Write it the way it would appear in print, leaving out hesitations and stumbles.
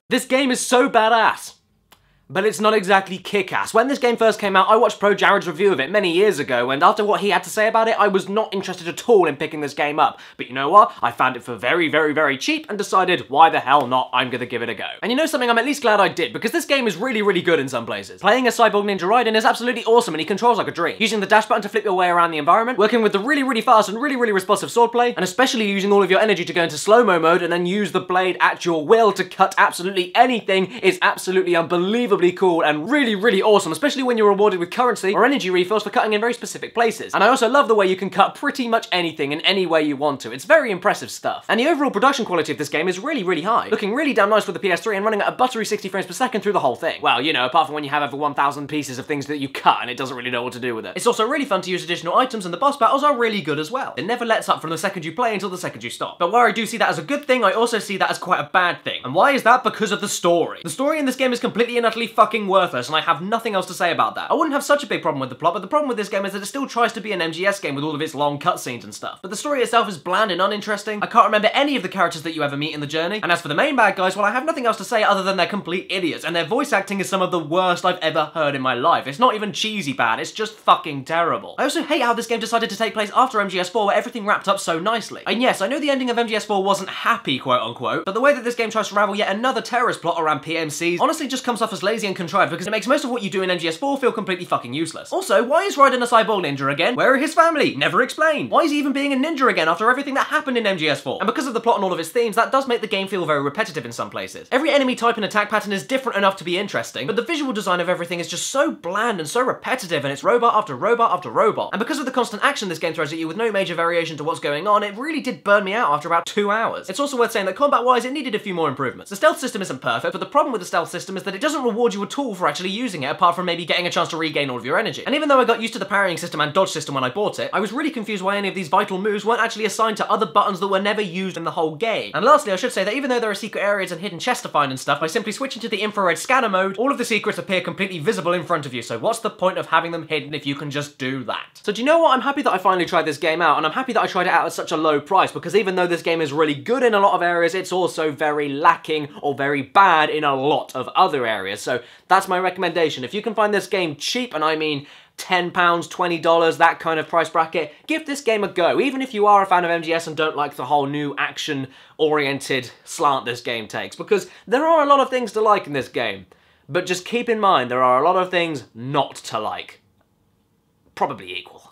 This game is so badass. But it's not exactly kick-ass. When this game first came out, I watched Pro Jared's review of it many years ago, and after what he had to say about it, I was not interested at all in picking this game up. But you know what? I found it for very, very, very cheap and decided, why the hell not? I'm gonna give it a go. And you know something? I'm at least glad I did, because this game is really, really good in some places. Playing as Cyborg Ninja Raiden is absolutely awesome, and he controls like a dream. Using the dash button to flip your way around the environment, working with the really, really fast and really, really responsive swordplay, and especially using all of your energy to go into slow-mo mode and then use the blade at your will to cut absolutely anything is absolutely unbelievably cool and really, really awesome, especially when you're rewarded with currency or energy refills for cutting in very specific places. And I also love the way you can cut pretty much anything in any way you want to. It's very impressive stuff. And the overall production quality of this game is really, really high. Looking really damn nice with the PS3 and running at a buttery 60 frames per second through the whole thing. Well, you know, apart from when you have over 1,000 pieces of things that you cut and it doesn't really know what to do with it. It's also really fun to use additional items, and the boss battles are really good as well. It never lets up from the second you play until the second you stop. But where I do see that as a good thing, I also see that as quite a bad thing. And why is that? Because of the story. The story in this game is completely and utterly fucking worthless, and I have nothing else to say about that. I wouldn't have such a big problem with the plot, but the problem with this game is that it still tries to be an MGS game with all of its long cutscenes and stuff. But the story itself is bland and uninteresting. I can't remember any of the characters that you ever meet in the journey. And as for the main bad guys, well, I have nothing else to say other than they're complete idiots, and their voice acting is some of the worst I've ever heard in my life. It's not even cheesy bad, it's just fucking terrible. I also hate how this game decided to take place after MGS4, where everything wrapped up so nicely. And yes, I know the ending of MGS4 wasn't happy, quote unquote, but the way that this game tries to ravel yet another terrorist plot around PMCs honestly just comes off as lazy and contrived, because it makes most of what you do in MGS4 feel completely fucking useless. Also, why is Raiden a cyborg ninja again? Where are his family? Never explained. Why is he even being a ninja again after everything that happened in MGS4? And because of the plot and all of its themes, that does make the game feel very repetitive in some places. Every enemy type and attack pattern is different enough to be interesting, but the visual design of everything is just so bland and so repetitive, and it's robot after robot after robot. And because of the constant action this game throws at you with no major variation to what's going on, it really did burn me out after about 2 hours. It's also worth saying that combat-wise, it needed a few more improvements. The stealth system isn't perfect, but the problem with the stealth system is that it doesn't reward you at all for actually using it, apart from maybe getting a chance to regain all of your energy. And even though I got used to the parrying system and dodge system when I bought it, I was really confused why any of these vital moves weren't actually assigned to other buttons that were never used in the whole game. And lastly, I should say that even though there are secret areas and hidden chests to find and stuff, by simply switching to the infrared scanner mode, all of the secrets appear completely visible in front of you, so what's the point of having them hidden if you can just do that? So do you know what? I'm happy that I finally tried this game out, and I'm happy that I tried it out at such a low price, because even though this game is really good in a lot of areas, it's also very lacking or very bad in a lot of other areas. So that's my recommendation. If you can find this game cheap, and I mean £10, $20, that kind of price bracket, give this game a go. Even if you are a fan of MGS and don't like the whole new action-oriented slant this game takes, because there are a lot of things to like in this game. But just keep in mind, there are a lot of things not to like. Probably equal.